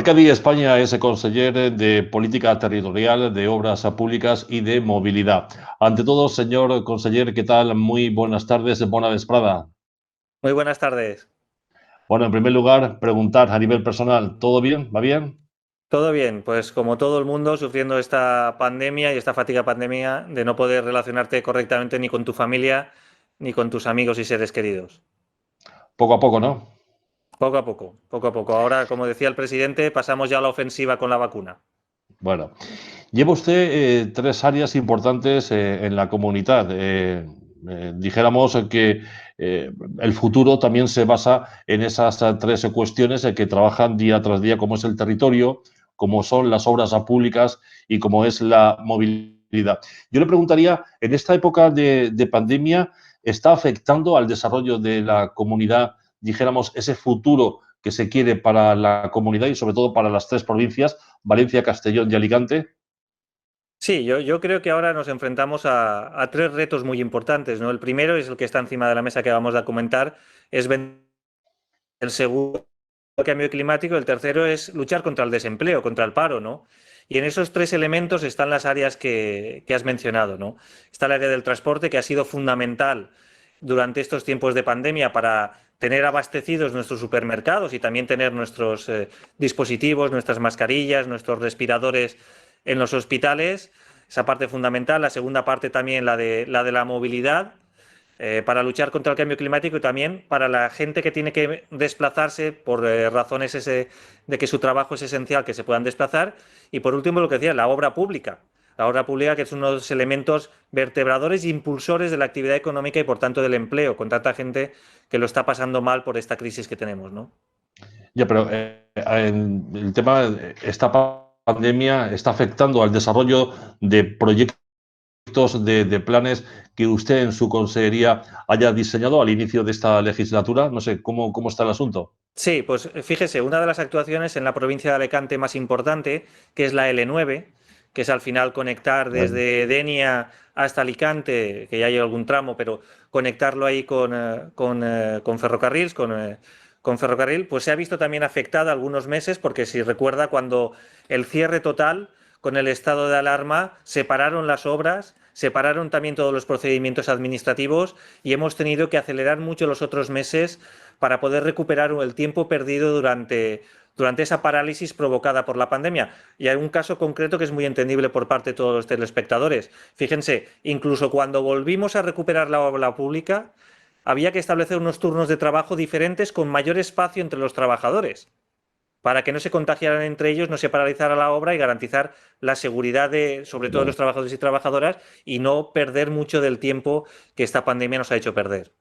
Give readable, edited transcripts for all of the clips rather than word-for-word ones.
Cadí España es conseller de Política Territorial, de Obras Públicas y de Movilidad. Ante todo, señor conseller, ¿qué tal? Muy buenas tardes, bona vesprada. Muy buenas tardes. Bueno, en primer lugar, preguntar a nivel personal, ¿todo bien? ¿Va bien? ¿Todo bien? Pues como todo el mundo sufriendo esta pandemia y esta fatiga pandemia de no poder relacionarte correctamente ni con tu familia ni con tus amigos y seres queridos. Poco a poco, ¿no? Poco a poco, poco a poco. Ahora, como decía el presidente, pasamos ya a la ofensiva con la vacuna. Bueno, lleva usted tres áreas importantes en la comunidad. Dijéramos que el futuro también se basa en esas tres cuestiones que trabajan día tras día, como es el territorio, como son las obras públicas y como es la movilidad. Yo le preguntaría, en esta época de pandemia, ¿está afectando al desarrollo de la comunidad, dijéramos, ese futuro que se quiere para la comunidad y sobre todo para las tres provincias, Valencia, Castellón y Alicante? Sí, yo creo que ahora nos enfrentamos a tres retos muy importantes, ¿no? El primero es el que está encima de la mesa que vamos a comentar, es el segundo, el cambio climático. El tercero es luchar contra el desempleo, contra el paro, ¿no? Y en esos tres elementos están las áreas que has mencionado, ¿no? Está el área del transporte, que ha sido fundamental durante estos tiempos de pandemia para tener abastecidos nuestros supermercados y también tener nuestros dispositivos, nuestras mascarillas, nuestros respiradores en los hospitales. Esa parte fundamental. La segunda parte también la de la movilidad, para luchar contra el cambio climático y también para la gente que tiene que desplazarse por razones de que su trabajo es esencial, que se puedan desplazar. Y por último, lo que decía, la obra pública. La obra pública, que es uno de los elementos vertebradores e impulsores de la actividad económica y por tanto del empleo, con tanta gente que lo está pasando mal por esta crisis que tenemos, ¿no? Ya, pero el tema, esta pandemia está afectando al desarrollo de proyectos, de planes que usted en su consejería haya diseñado al inicio de esta legislatura. No sé, ¿cómo está el asunto? Sí, pues fíjese, una de las actuaciones en la provincia de Alicante más importante, que es la L9, que es al final conectar Bueno, desde Denia hasta Alicante, que ya hay algún tramo, pero conectarlo ahí con ferrocarriles, con ferrocarril, pues se ha visto también afectada algunos meses, porque si recuerda, cuando el cierre total con el estado de alarma, separaron las obras, separaron también todos los procedimientos administrativos y hemos tenido que acelerar mucho los otros meses para poder recuperar el tiempo perdido durante esa parálisis provocada por la pandemia. Y hay un caso concreto que es muy entendible por parte de todos los telespectadores. Fíjense, incluso cuando volvimos a recuperar la obra pública, había que establecer unos turnos de trabajo diferentes con mayor espacio entre los trabajadores, para que no se contagiaran entre ellos, no se paralizara la obra y garantizar la seguridad de, sobre todo, de bueno, los trabajadores y trabajadoras, y no perder mucho del tiempo que esta pandemia nos ha hecho perder.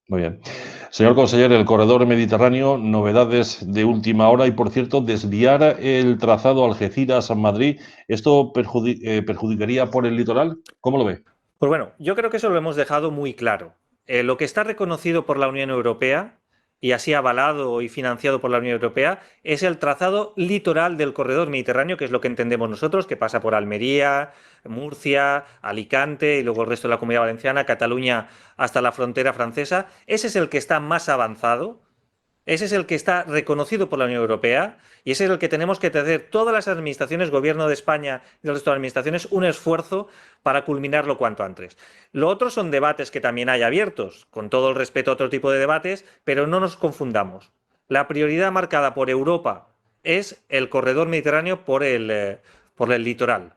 muy bien. Señor conseller, el corredor mediterráneo, novedades de última hora y, por cierto, desviar el trazado Algeciras a Madrid, ¿esto perjudicaría por el litoral? ¿Cómo lo ve? Pues bueno, yo creo que eso lo hemos dejado muy claro. Lo que está reconocido por la Unión Europea y así avalado y financiado por la Unión Europea es el trazado litoral del corredor mediterráneo, que es lo que entendemos nosotros, que pasa por Almería, Murcia, Alicante y luego el resto de la Comunidad Valenciana, Cataluña hasta la frontera francesa. Ese es el que está más avanzado. Ese es el que está reconocido por la Unión Europea y ese es el que tenemos que hacer todas las administraciones, Gobierno de España y el resto de administraciones, un esfuerzo para culminarlo cuanto antes. Lo otro son debates que también hay abiertos, con todo el respeto a otro tipo de debates, pero no nos confundamos. La prioridad marcada por Europa es el corredor mediterráneo por el litoral.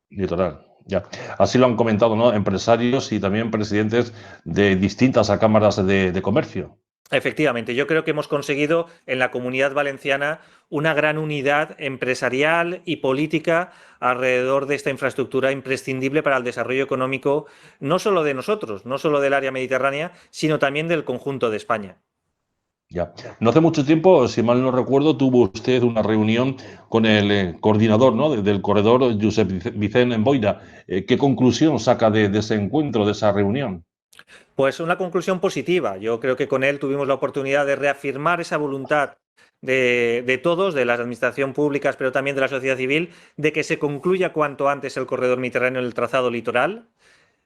Litoral, ya. Así lo han comentado, ¿no? Empresarios y también presidentes de distintas cámaras de comercio. Efectivamente, yo creo que hemos conseguido en la Comunidad Valenciana una gran unidad empresarial y política alrededor de esta infraestructura imprescindible para el desarrollo económico, no solo de nosotros, no solo del área mediterránea, sino también del conjunto de España. Ya. No hace mucho tiempo, si mal no recuerdo, tuvo usted una reunión con el coordinador, ¿no? Del corredor, Josep Vicent Boira. ¿Qué conclusión saca de ese encuentro, de esa reunión? Pues una conclusión positiva. Yo creo que con él tuvimos la oportunidad de reafirmar esa voluntad de todos, de las administraciones públicas, pero también de la sociedad civil, de que se concluya cuanto antes el corredor mediterráneo en el trazado litoral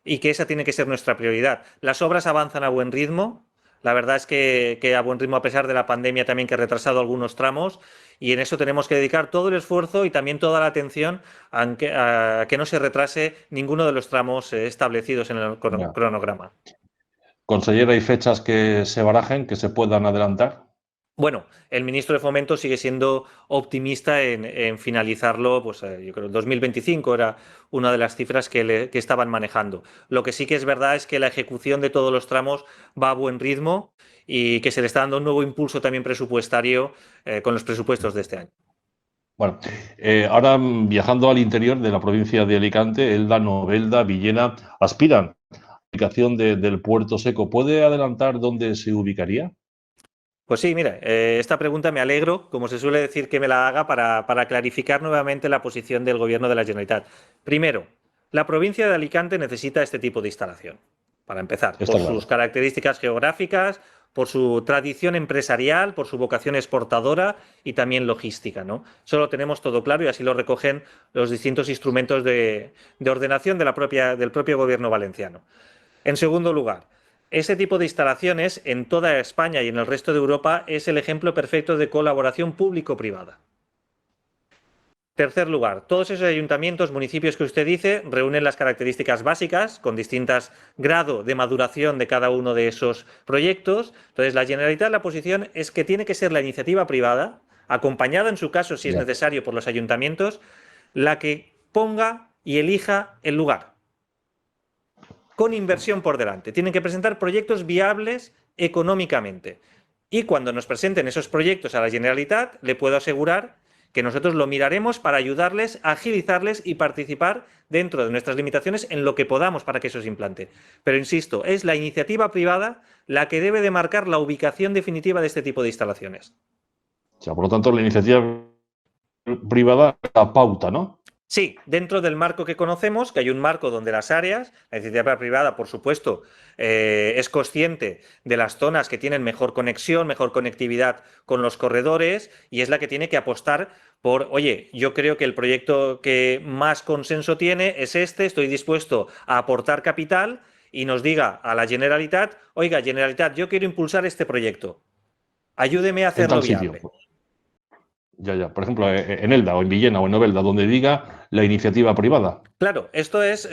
y que esa tiene que ser nuestra prioridad. Las obras avanzan a buen ritmo. La verdad es que a buen ritmo, a pesar de la pandemia también que ha retrasado algunos tramos, y en eso tenemos que dedicar todo el esfuerzo y también toda la atención a que no se retrase ninguno de los tramos establecidos en el Ya. cronograma. Consellera, ¿hay fechas que se barajen, que se puedan adelantar? Bueno, el ministro de Fomento sigue siendo optimista en finalizarlo, pues yo creo que 2025 era una de las cifras que estaban manejando. Lo que sí que es verdad es que la ejecución de todos los tramos va a buen ritmo y que se le está dando un nuevo impulso también presupuestario con los presupuestos de este año. Bueno, ahora viajando al interior de la provincia de Alicante, Elda, Novelda, Villena, aspiran a la aplicación del puerto seco. ¿Puede adelantar dónde se ubicaría? Pues sí, mira, esta pregunta me alegro, como se suele decir, que me la haga para clarificar nuevamente la posición del Gobierno de la Generalitat. Primero, la provincia de Alicante necesita este tipo de instalación, para empezar, Está por sus claro. características geográficas, por su tradición empresarial, por su vocación exportadora y también logística, ¿no? Eso lo tenemos todo claro y así lo recogen los distintos instrumentos de ordenación del propio Gobierno valenciano. En segundo lugar, ese tipo de instalaciones en toda España y en el resto de Europa es el ejemplo perfecto de colaboración público-privada. Tercer lugar, todos esos ayuntamientos, municipios que usted dice, reúnen las características básicas con distintos grados de maduración de cada uno de esos proyectos. Entonces, la Generalitat, la posición es que tiene que ser la iniciativa privada, acompañada en su caso, si es Ya. necesario, por los ayuntamientos, la que ponga y elija el lugar, con inversión por delante. Tienen que presentar proyectos viables económicamente. Y cuando nos presenten esos proyectos a la Generalitat, le puedo asegurar que nosotros lo miraremos para ayudarles, agilizarles y participar dentro de nuestras limitaciones en lo que podamos para que eso se implante. Pero insisto, es la iniciativa privada la que debe de marcar la ubicación definitiva de este tipo de instalaciones. O sea, por lo tanto, la iniciativa privada la pauta, ¿no? Sí, dentro del marco que conocemos, que hay un marco donde las áreas, la iniciativa privada, por supuesto, es consciente de las zonas que tienen mejor conexión, mejor conectividad con los corredores y es la que tiene que apostar por, oye, yo creo que el proyecto que más consenso tiene es este, estoy dispuesto a aportar capital y nos diga a la Generalitat, oiga, Generalitat, yo quiero impulsar este proyecto, ayúdeme a En hacerlo tal sitio. viable. Ya, ya. Por ejemplo, en Elda o en Villena o en Novelda, donde diga la iniciativa privada. Claro, esto es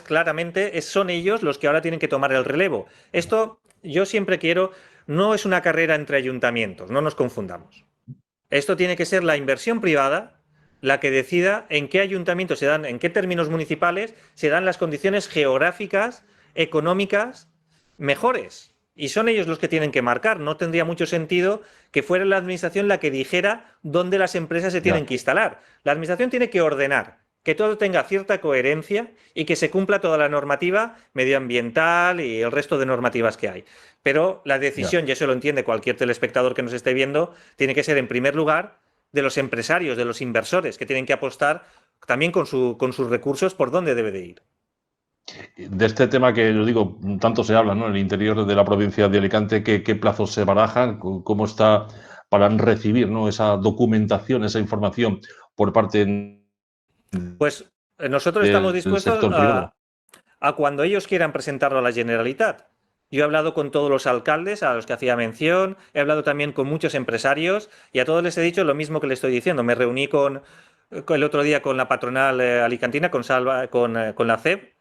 claramente, son ellos los que ahora tienen que tomar el relevo. Esto yo siempre quiero, no es una carrera entre ayuntamientos, no nos confundamos. Esto tiene que ser la inversión privada la que decida en qué ayuntamientos se dan, en qué términos municipales se dan las condiciones geográficas, económicas mejores. Y son ellos los que tienen que marcar. No tendría mucho sentido que fuera la administración la que dijera dónde las empresas se tienen Ya, que instalar. La administración tiene que ordenar, que todo tenga cierta coherencia y que se cumpla toda la normativa medioambiental y el resto de normativas que hay. Pero la ya. decisión, y eso lo entiende cualquier telespectador que nos esté viendo, tiene que ser en primer lugar de los empresarios, de los inversores, que tienen que apostar también con sus recursos por dónde debe de ir. De este tema que, yo digo, tanto se habla, ¿no? En el interior de la provincia de Alicante, ¿qué plazos se barajan? ¿Cómo está para recibir, ¿no? Esa documentación, esa información por parte Pues nosotros estamos del dispuestos sector privado? a cuando ellos quieran presentarlo a la Generalitat. Yo he hablado con todos los alcaldes a los que hacía mención, he hablado también con muchos empresarios y a todos les he dicho lo mismo que les estoy diciendo. Me reuní el otro día con la patronal alicantina, con la CEP,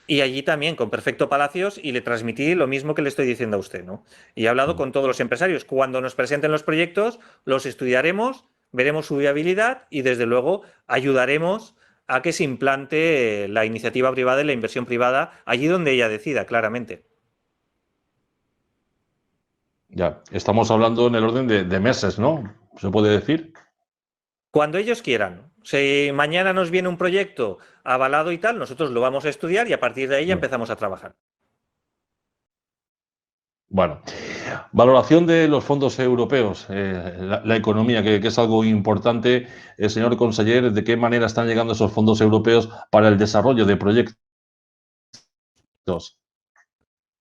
y allí también con Perfecto Palacios y le transmití lo mismo que le estoy diciendo a usted, ¿no? Y he hablado con todos los empresarios. Cuando nos presenten los proyectos, los estudiaremos, veremos su viabilidad y desde luego ayudaremos a que se implante la iniciativa privada y la inversión privada allí donde ella decida, claramente. Ya, estamos hablando en el orden de meses, ¿no? ¿Se puede decir? Cuando ellos quieran. Si mañana nos viene un proyecto avalado y tal, nosotros lo vamos a estudiar y a partir de ahí ya No. empezamos a trabajar. Bueno, valoración de los fondos europeos, la economía, que es algo importante. Señor conseller, ¿de qué manera están llegando esos fondos europeos para el desarrollo de proyectos?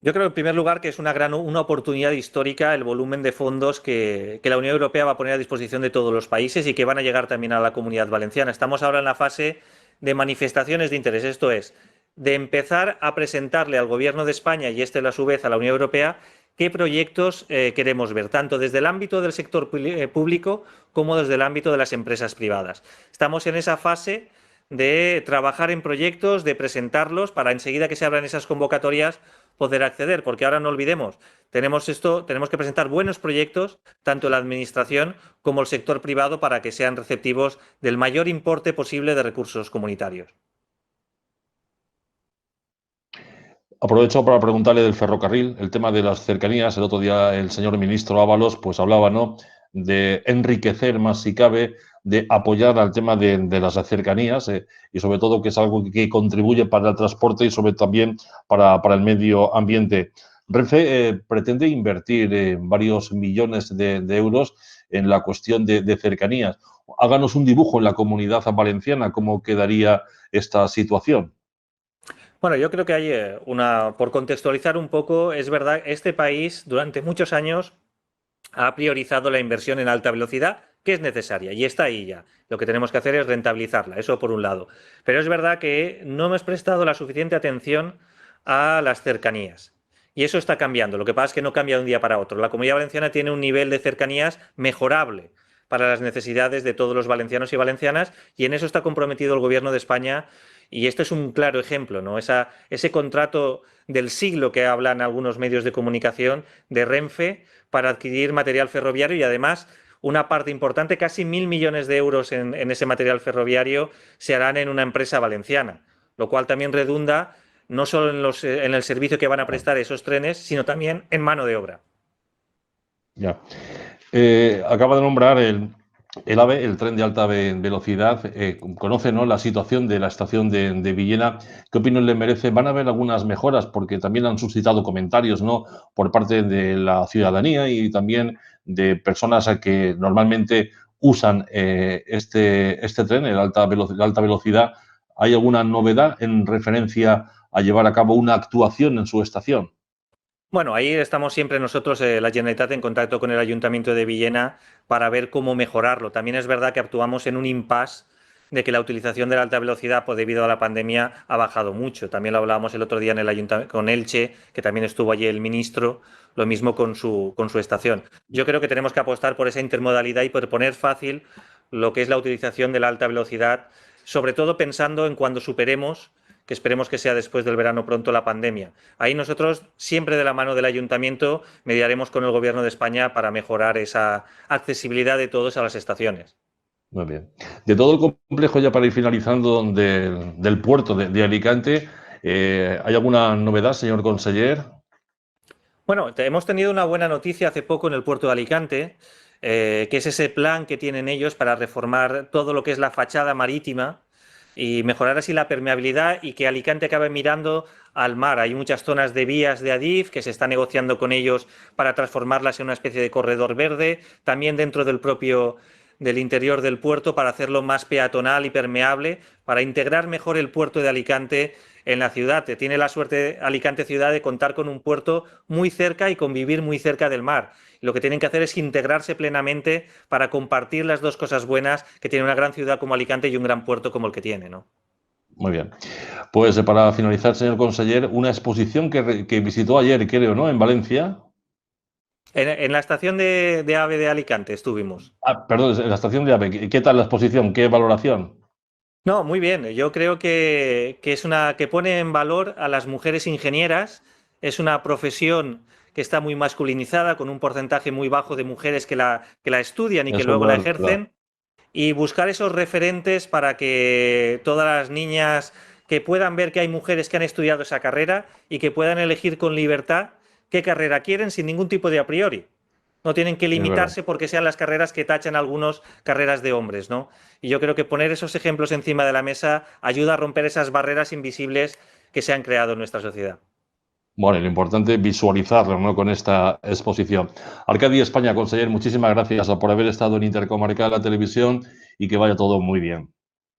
Yo creo, en primer lugar, que es una oportunidad histórica el volumen de fondos que la Unión Europea va a poner a disposición de todos los países y que van a llegar también a la Comunidad Valenciana. Estamos ahora en la fase de manifestaciones de interés. Esto es, de empezar a presentarle al Gobierno de España y a su vez a la Unión Europea qué proyectos queremos ver, tanto desde el ámbito del sector público como desde el ámbito de las empresas privadas. Estamos en esa fase de trabajar en proyectos, de presentarlos para enseguida que se abran esas convocatorias poder acceder, porque ahora no olvidemos, tenemos que presentar buenos proyectos, tanto la administración como el sector privado, para que sean receptivos del mayor importe posible de recursos comunitarios. Aprovecho para preguntarle del ferrocarril, el tema de las cercanías. El otro día el señor ministro Ábalos pues hablaba, ¿no?, de enriquecer más si cabe, de apoyar al tema de las cercanías y sobre todo que es algo que contribuye para el transporte y sobre también para el medio ambiente. Renfe pretende invertir varios millones de euros en la cuestión de cercanías. Háganos un dibujo en la Comunidad Valenciana, cómo quedaría esta situación. Bueno, yo creo que hay por contextualizar un poco, es verdad, este país durante muchos años ha priorizado la inversión en alta velocidad, que es necesaria y está ahí ya. Lo que tenemos que hacer es rentabilizarla, eso por un lado. Pero es verdad que no hemos prestado la suficiente atención a las cercanías. Y eso está cambiando. Lo que pasa es que no cambia de un día para otro. La Comunidad Valenciana tiene un nivel de cercanías mejorable para las necesidades de todos los valencianos y valencianas, y en eso está comprometido el Gobierno de España. Y este es un claro ejemplo, ¿no? Ese contrato del siglo que hablan algunos medios de comunicación de Renfe para adquirir material ferroviario, y además una parte importante, casi 1.000 millones de euros en ese material ferroviario, se harán en una empresa valenciana, lo cual también redunda no solo en el servicio que van a prestar esos trenes, sino también en mano de obra. Ya. Acaba de nombrar el AVE, el tren de alta velocidad. Conoce, ¿no?, la situación de la estación de Villena. ¿Qué opinión le merece? ¿Van a haber algunas mejoras? Porque también han suscitado comentarios, ¿no?, por parte de la ciudadanía y también de personas que normalmente usan este tren, la alta velocidad. ¿Hay alguna novedad en referencia a llevar a cabo una actuación en su estación? Bueno, ahí estamos siempre nosotros, la Generalitat, en contacto con el Ayuntamiento de Villena para ver cómo mejorarlo. También es verdad que actuamos en un impasse de que la utilización de la alta velocidad, pues, debido a la pandemia, ha bajado mucho. También lo hablábamos el otro día en el Ayuntamiento con Elche, que también estuvo allí el ministro, lo mismo con su estación. Yo creo que tenemos que apostar por esa intermodalidad y por poner fácil lo que es la utilización de la alta velocidad, sobre todo pensando en cuando superemos, que esperemos que sea después del verano pronto, la pandemia. Ahí nosotros, siempre de la mano del Ayuntamiento, mediaremos con el Gobierno de España para mejorar esa accesibilidad de todos a las estaciones. Muy bien. De todo el complejo, ya para ir finalizando, del puerto de Alicante, ¿hay alguna novedad, señor conseller? Bueno, hemos tenido una buena noticia hace poco en el puerto de Alicante, que es ese plan que tienen ellos para reformar todo lo que es la fachada marítima y mejorar así la permeabilidad y que Alicante acabe mirando al mar. Hay muchas zonas de vías de Adif que se está negociando con ellos para transformarlas en una especie de corredor verde, también dentro del interior del puerto, para hacerlo más peatonal y permeable, para integrar mejor el puerto de Alicante en la ciudad. Tiene la suerte Alicante ciudad de contar con un puerto muy cerca y convivir muy cerca del mar. Lo que tienen que hacer es integrarse plenamente para compartir las dos cosas buenas que tiene una gran ciudad como Alicante y un gran puerto como el que tiene, ¿no? Muy bien. Pues para finalizar, señor conseller, una exposición que visitó ayer, creo, ¿no?, en Valencia. En la estación de AVE de Alicante estuvimos. Perdón, en la estación de AVE. ¿Qué tal la exposición? ¿Qué valoración? No, muy bien. Yo creo que pone en valor a las mujeres ingenieras. Es una profesión que está muy masculinizada, con un porcentaje muy bajo de mujeres que la estudian y que Eso, luego la claro. ejercen. Y buscar esos referentes para que todas las niñas que puedan ver que hay mujeres que han estudiado esa carrera y que puedan elegir con libertad qué carrera quieren sin ningún tipo de a priori. No tienen que Es verdad. limitarse porque sean las carreras que tachan algunos carreras de hombres, ¿no? Y yo creo que poner esos ejemplos encima de la mesa ayuda a romper esas barreras invisibles que se han creado en nuestra sociedad. Bueno, lo importante es visualizarlo, ¿no?, con esta exposición. Arcadi España, conseller, muchísimas gracias por haber estado en Intercomarcal, la televisión, y que vaya todo muy bien.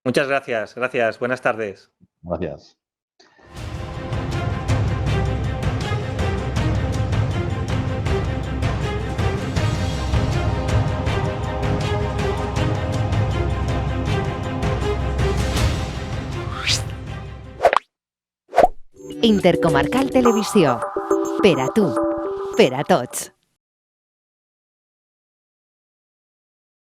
Muchas gracias, gracias. Buenas tardes. Gracias. Intercomarcal Televisió. Per a tu, per a tots.